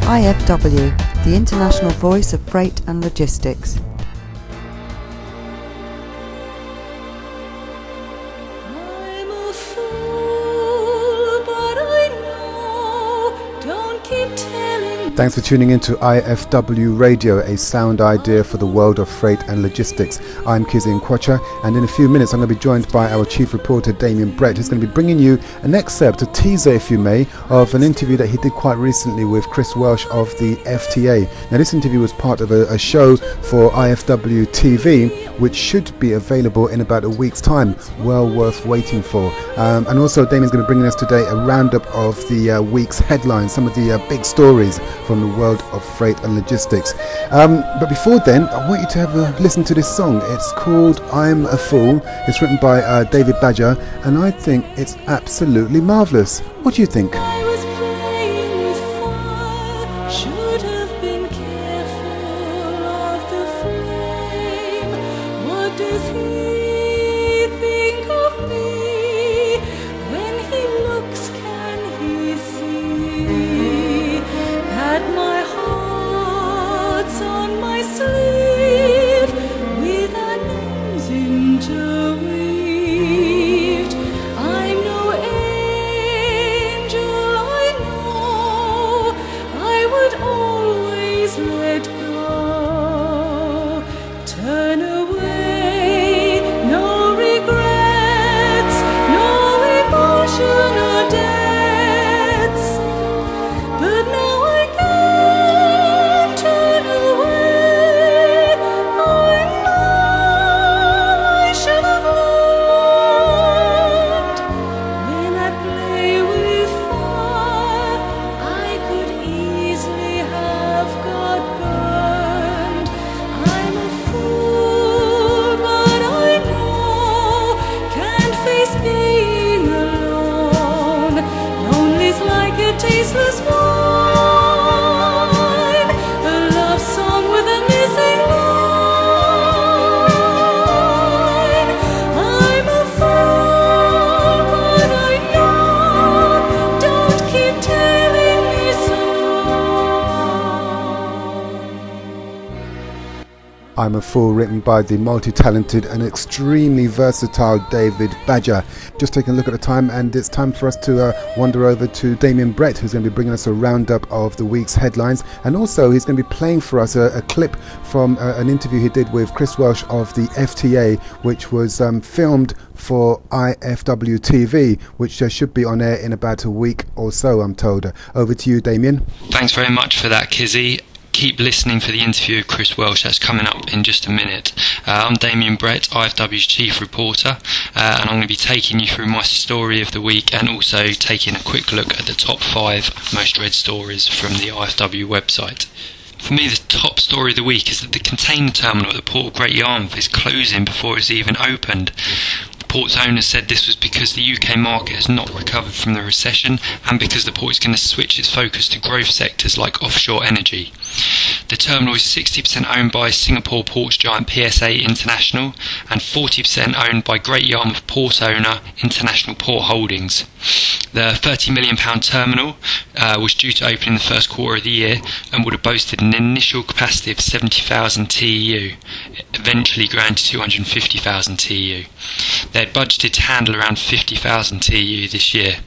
IFW, the international voice of freight and logistics. Thanks for tuning in to IFW Radio, a sound idea for the world of freight and logistics. I'm Kizzy Nkwacha, and in a few minutes I'm going to be joined by our chief reporter Damien Brett, who's going to be bringing you an excerpt, a teaser if you may, of an interview that he did quite recently with Chris Welsh of the FTA. Now this interview was part of a show for IFW TV, which should be available in about a week's time. Well worth waiting for. And also Damien's going to bring us today a roundup of the week's headlines, some of the big stories from the world of freight and logistics. But before then, I want you to have a listen to this song. It's called I'm a Fool. It's written by David Badger, and I think it's absolutely marvellous. What do you think? I'm a Fool, written by the multi-talented and extremely versatile David Badger. Just taking a look at the time, and it's time for us to wander over to Damien Brett, who's going to be bringing us a roundup of the week's headlines, and also he's going to be playing for us a clip from an interview he did with Chris Welsh of the FTA, which was filmed for IFW TV, which should be on air in about a week or so, I'm told. Over to you, Damien. Thanks very much for that, Kizzy. Keep listening for the interview of Chris Welsh. That's coming up in just a minute. I'm Damien Brett, IFW's chief reporter, and I'm going to be taking you through my story of the week and also taking a quick look at the top 5 most read stories from the IFW website. For me, the top story of the week is that the container terminal at the Port of Great Yarmouth is closing before it's even opened. The port's owner said this was because the UK market has not recovered from the recession and because the port is going to switch its focus to growth sectors like offshore energy. The terminal is 60% owned by Singapore ports giant PSA International and 40% owned by Great Yarmouth port owner International Port Holdings. The £30 million terminal was due to open in the first quarter of the year and would have boasted an initial capacity of 70,000 TEU, eventually growing to 250,000 TEU. They had budgeted to handle around 50,000 TEU this year.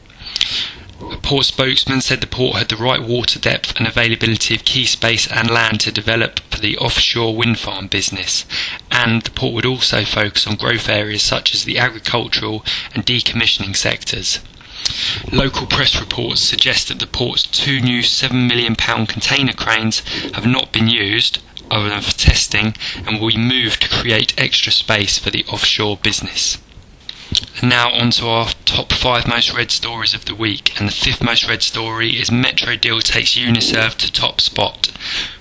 A port spokesman said the port had the right water depth and availability of key space and land to develop for the offshore wind farm business, and the port would also focus on growth areas such as the agricultural and decommissioning sectors. Local press reports suggest that the port's 2 new £7 million container cranes have not been used, other than for testing, and will be moved to create extra space for the offshore business. And now on to our top 5 most read stories of the week, and the 5th most read story is Metro deal takes Uniserve to top spot.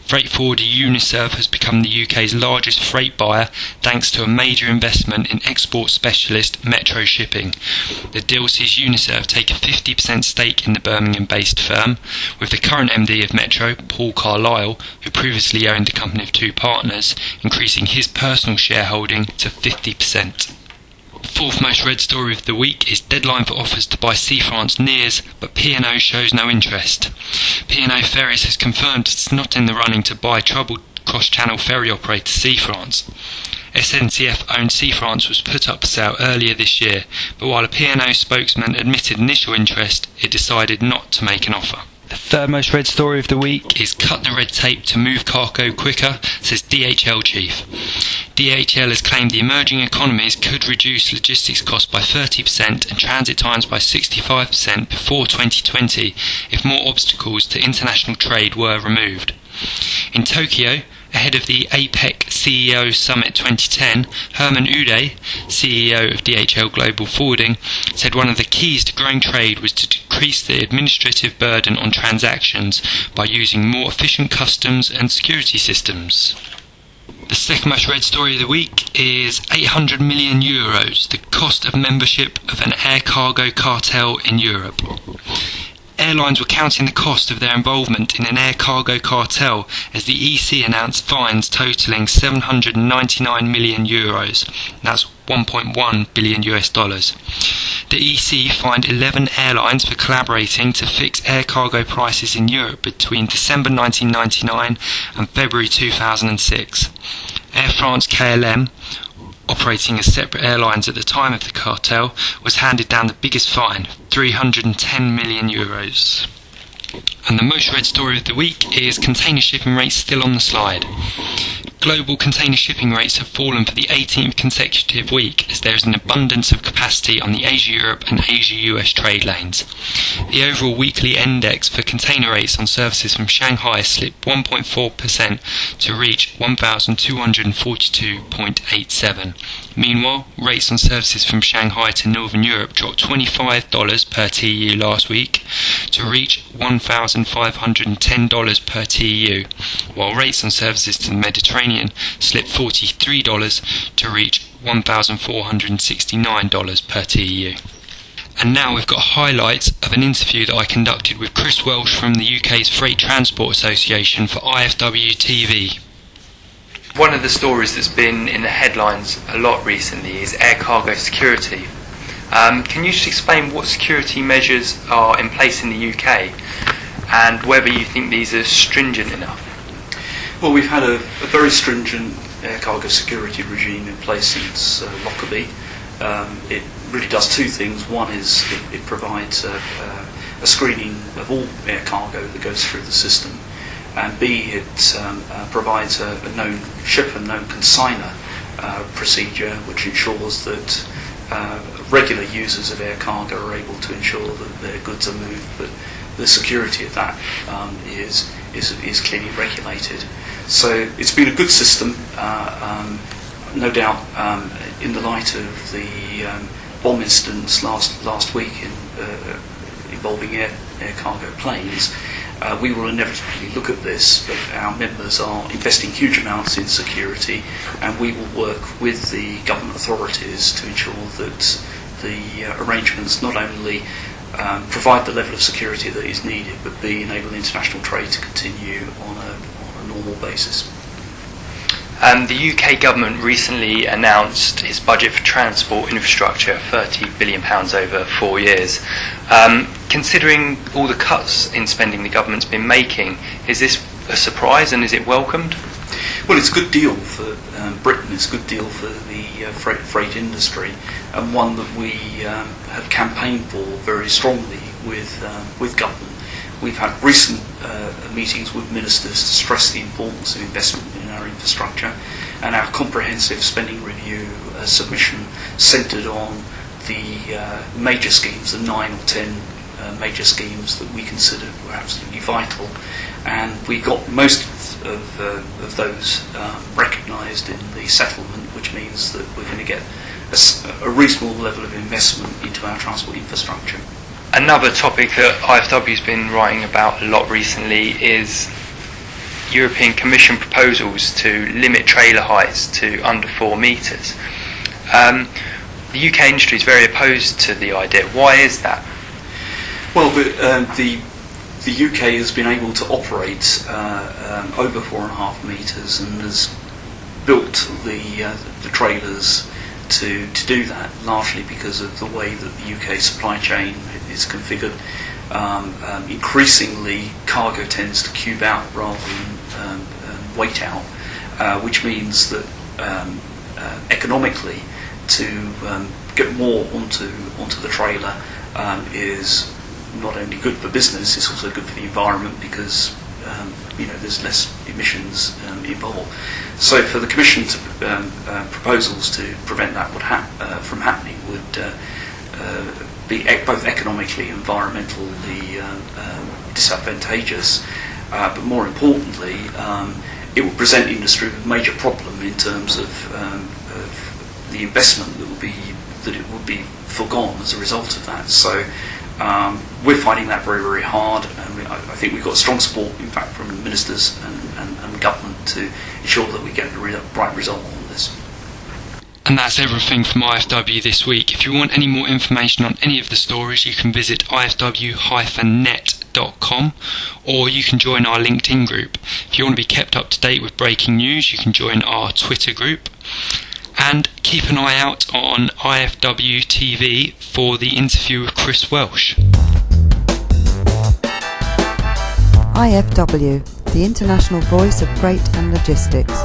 Freight forwarder Uniserve has become the UK's largest freight buyer thanks to a major investment in export specialist Metro Shipping. The deal sees Uniserve take a 50% stake in the Birmingham-based firm, with the current MD of Metro, Paul Carlisle, who previously owned a company of 2 partners, increasing his personal shareholding to 50%. Fourth most read story of the week is deadline for offers to buy Sea France nears, but P&O shows no interest. P&O Ferries has confirmed it's not in the running to buy troubled cross-channel ferry operator Sea France. SNCF-owned Sea France was put up for sale earlier this year, but while a P&O spokesman admitted initial interest, it decided not to make an offer. The third most read story of the week is cut the red tape to move cargo quicker, says DHL chief. DHL has claimed the emerging economies could reduce logistics costs by 30% and transit times by 65% before 2020 if more obstacles to international trade were removed. In Tokyo, ahead of the APEC CEO Summit 2010, Herman Ude, CEO of DHL Global Forwarding, said one of the keys to growing trade was to decrease the administrative burden on transactions by using more efficient customs and security systems. The second most read story of the week is €800 million, the cost of membership of an air cargo cartel in Europe. Airlines were counting the cost of their involvement in an air cargo cartel as the EC announced fines totalling €799 million. That's $1.1 billion. The EC fined 11 airlines for collaborating to fix air cargo prices in Europe between December 1999 and February 2006. Air France KLM, operating as separate airlines at the time of the cartel, was handed down the biggest fine, €310 million. And the most read story of the week is container shipping rates still on the slide. Global container shipping rates have fallen for the 18th consecutive week as there is an abundance of capacity on the Asia-Europe and Asia-US trade lanes. The overall weekly index for container rates on services from Shanghai slipped 1.4% to reach 1,242.87. Meanwhile, rates on services from Shanghai to Northern Europe dropped $25 per TEU last week to reach $1,510 per TEU, while rates on services to the Mediterranean slipped $43 to reach $1,469 per TEU. And now we've got highlights of an interview that I conducted with Chris Welsh from the UK's Freight Transport Association for IFW TV. One of the stories that's been in the headlines a lot recently is air cargo security. Can you just explain what security measures are in place in the UK and whether you think these are stringent enough? Well, we've had a very stringent air cargo security regime in place since Lockerbie. It really does two things. One is it provides a screening of all air cargo that goes through the system, and B, it provides a known ship and known consigner procedure which ensures that regular users of air cargo are able to ensure that their goods are moved, but the security of that is clearly regulated. So it's been a good system, no doubt. In the light of the bomb incidents last week involving air cargo planes, we will inevitably look at this, but our members are investing huge amounts in security, and we will work with the government authorities to ensure that the arrangements not only provide the level of security that is needed, but B, enable international trade to continue on a normal basis. The UK government recently announced its budget for transport infrastructure, £30 billion over 4 years. Considering all the cuts in spending the government's been making, is this a surprise and is it welcomed? Well, it's a good deal for Britain, it's a good deal for the freight industry, and one that we have campaigned for very strongly with government. We've had recent meetings with ministers to stress the importance of investment in our infrastructure, and our comprehensive spending review submission centred on the major schemes, the 9 or 10 major schemes that we considered were absolutely vital, and we got most of those recognised in the settlement, which means that we're going to get a reasonable level of investment into our transport infrastructure. Another topic that IFW's been writing about a lot recently is European Commission proposals to limit trailer heights to under 4 metres. The UK industry is very opposed to the idea. Why is that? Well, the UK has been able to operate over 4.5 metres and has built the trailers to do that, largely because of the way that the UK supply chain is configured. Increasingly, cargo tends to cube out rather than weight out, which means that economically, to get more onto the trailer is not only good for business, it's also good for the environment because there's less emissions involved. So for the Commission to proposals to prevent that from happening would be both economically and environmentally disadvantageous, but more importantly, it would present industry with a major problem in terms of the investment that it would be forgone as a result of that. So we're finding that very, very hard, and I think we've got strong support, in fact, from ministers and government to ensure that we get the right result on this. And that's everything from IFW this week. If you want any more information on any of the stories, you can visit ifw-net.com, or you can join our LinkedIn group. If you want to be kept up to date with breaking news, you can join our Twitter group. And keep an eye out on IFW TV for the interview with Chris Welsh. IFW, the international voice of freight and logistics.